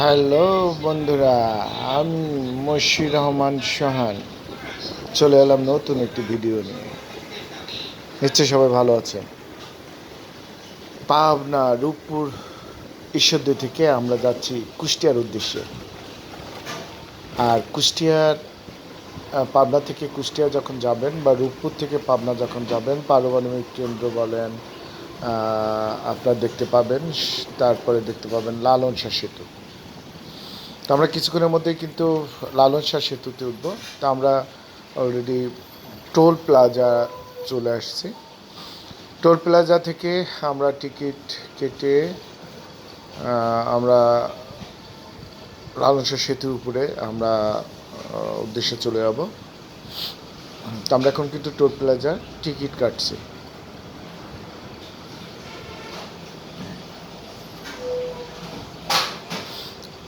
Hello বন্ধুরা, আমি মশির রহমান সোহান চলে এলাম নতুন একটি ভিডিও নিয়ে। নিশ্চয়ই সবাই ভালো আছেন। পাবনা রূপপুর ঈশ্বরদী থেকে আমরা যাচ্ছি কুষ্টিয়ার উদ্দেশ্যে। আর পাবনা থেকে কুষ্টিয়া যখন যাবেন বা রূপপুর থেকে পাবনা যখন যাবেন, পারমাণবিক কেন্দ্র বলেন, আপনারা দেখতে পাবেন। তারপরে দেখতে পাবেন লালন শাহ সেতু। তো আমরা কিছুক্ষণের মধ্যেই কিন্তু লালন শাহ সেতুতে উঠবো। তো আমরা অলরেডি টোল প্লাজা চলে আসছি। টোল প্লাজা থেকে আমরা টিকিট কেটে আমরা লালন শাহ সেতুর উপরে আমরা উদ্দেশ্যে চলে যাব। তো আমরা এখন কিন্তু টোল প্লাজার টিকিট কাটছি।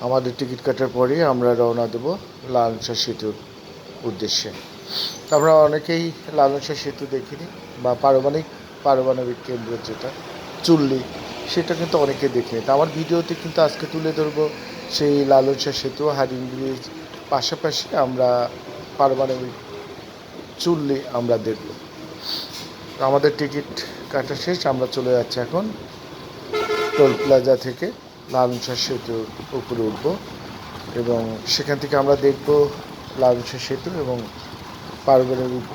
আমাদের টিকিট কাটার পরেই আমরা রওনা দেব লালন শাহ সেতুর উদ্দেশ্যে। আমরা অনেকেই লালন শাহ সেতু দেখিনি, বা পারমাণবিক কেন্দ্র যেটা চুল্লি, সেটা কিন্তু অনেকে দেখিনি। তা আমার ভিডিওতে কিন্তু আজকে তুলে ধরবো সেই লালন শাহ সেতু, হাডিং ব্রিজ, পাশাপাশি আমরা পারমাণবিক চুল্লি আমরা দেখব। আমাদের টিকিট কাটা শেষ, আমরা চলে যাচ্ছি এখন টোল প্লাজা থেকে লালন শাহ সেতুর উপরে উঠবো এবং সেখান থেকে আমরা দেখব লালন শাহ সেতু এবং পারমাণবিক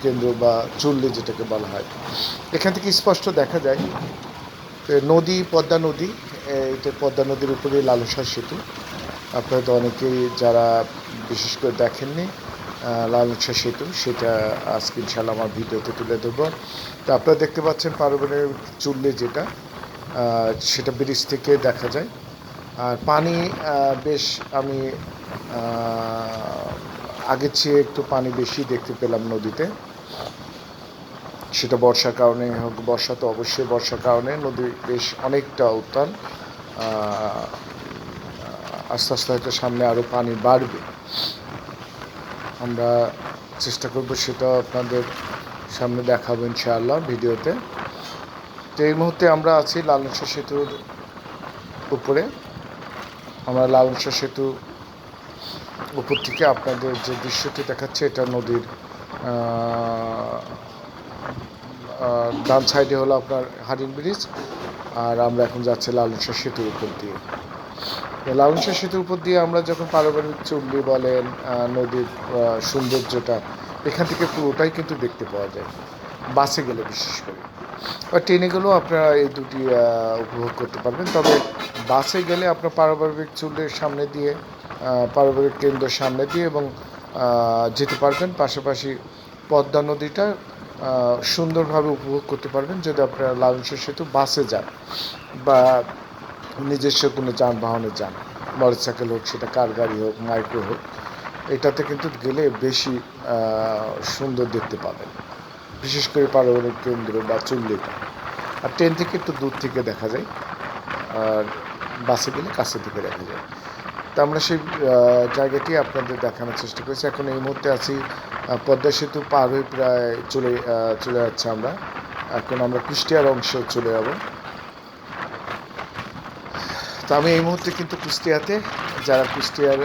কেন্দ্র বা চুল্লি যেটাকে বলা হয়। এখান থেকে স্পষ্ট দেখা যায় নদী, পদ্মা নদী। এটা পদ্মা নদীর উপরে লালন শাহ সেতু। আপনারা তো অনেকেই যারা বিশেষ করে দেখেননি লালন শাহ সেতু, সেটা আজকে ইনশাআল্লাহ আমার ভিডিওতে তুলে দেবো। তো আপনারা দেখতে পাচ্ছেন পারমাণবিক চুল্লি যেটা, সেটা ব্রিজ থেকে দেখা যায়। আর পানি বেশ, আমি আগের চেয়ে একটু পানি বেশি দেখতে পেলাম নদীতে। সেটা বর্ষার কারণে হোক, বর্ষা তো অবশ্যই, বর্ষার কারণে নদী বেশ অনেকটা উত্তাল। আস্তে আস্তে হয়তো সামনে আরও পানি বাড়বে। আমরা চেষ্টা করব সেটা আপনাদের সামনে দেখাবো ইনশাআল্লাহ ভিডিওতে। তো এই মুহূর্তে আমরা আছি লালন শাহ সেতুর উপরে। আমরা লালন শাহ সেতু উপর থেকে আপনাদের যে দৃশ্যটি দেখাচ্ছে, এটা নদীর ডান সাইডে হলো আপনার হাডিং ব্রিজ, আর আমরা এখন যাচ্ছি লালন শাহ সেতুর উপর দিয়ে। লালন শাহ সেতুর উপর দিয়ে আমরা যখন পারমাণবিক চুল্লি বলেন, নদীর সৌন্দর্যটা এখান থেকে পুরোটাই কিন্তু দেখতে পাওয়া যায়, বাসে গেলে বিশেষ করে। বা ট্রেনে গেলেও আপনারা এই দুটি উপভোগ করতে পারবেন। তবে বাসে গেলে আপনার পারমাণবিক চুল্লির সামনে দিয়ে, পারমাণবিক কেন্দ্রের সামনে দিয়ে এবং যেতে পারবেন। পাশাপাশি পদ্মা নদীটা সুন্দরভাবে উপভোগ করতে পারবেন যদি আপনারা লালন শাহ সেতু বাসে যান বা নিজস্ব কোনো যানবাহনে যান, মোটরসাইকেল হোক, সেটা কার গাড়ি হোক, মাইক্রো হোক। এটাতে কিন্তু গেলে বেশি সুন্দর দেখতে পাবেন, বিশেষ করে পারমাণবিক কেন্দ্র বা চুল্লিটা। আর ট্রেন থেকে একটু দূর থেকে দেখা যায়, আর বাসে গেলে কাছে থেকে দেখা যায়। তো আমরা সেই জায়গাটি আপনাদের দেখানোর চেষ্টা করেছি। এখন এই মুহূর্তে আছি পদ্মা সেতু পার হয়ে প্রায় চলে যাচ্ছে আমরা। এখন আমরা কুষ্টিয়ার অংশে চলে যাব। তো আমি এই মুহূর্তে কিন্তু কুষ্টিয়াতে, যারা কুষ্টিয়ার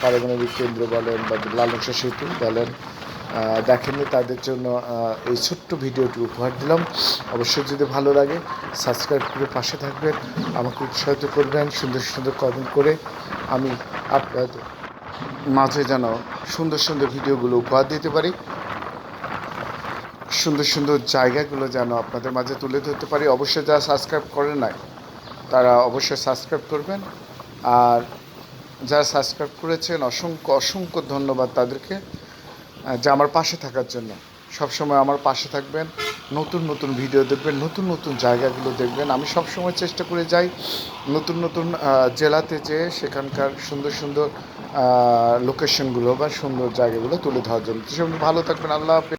পারমাণবিক কেন্দ্র বলেন বা লালন শাহ সেতু বলেন দেখেননি, তাদের জন্য এই ছোট্ট ভিডিওটি উপহার দিলাম। অবশ্যই যদি ভালো লাগে সাবস্ক্রাইব করে পাশে থাকবেন, আমাকে উৎসাহিত করবেন সুন্দর সুন্দর কমেন্ট করে। আমি আপনাদের মাঝে যেন সুন্দর সুন্দর ভিডিওগুলো উপহার দিতে পারি, সুন্দর সুন্দর জায়গাগুলো যেন আপনাদের মাঝে তুলে ধরতে পারি। অবশ্যই যারা সাবস্ক্রাইব করেন নাই তারা অবশ্যই সাবস্ক্রাইব করবেন। আর যারা সাবস্ক্রাইব করেছেন অসংখ্য অসংখ্য ধন্যবাদ তাদেরকে, যা আমার পাশে থাকার জন্য। সবসময় আমার পাশে থাকবেন, নতুন নতুন ভিডিও দেখবেন, নতুন নতুন জায়গাগুলো দেখবেন। আমি সবসময় চেষ্টা করে যাই নতুন নতুন জেলাতে যেয়ে সেখানকার সুন্দর সুন্দর লোকেশনগুলো বা সুন্দর জায়গাগুলো তুলে ধরার জন্য। তো সেগুলো ভালো থাকবেন। আল্লাহ হাফেজ।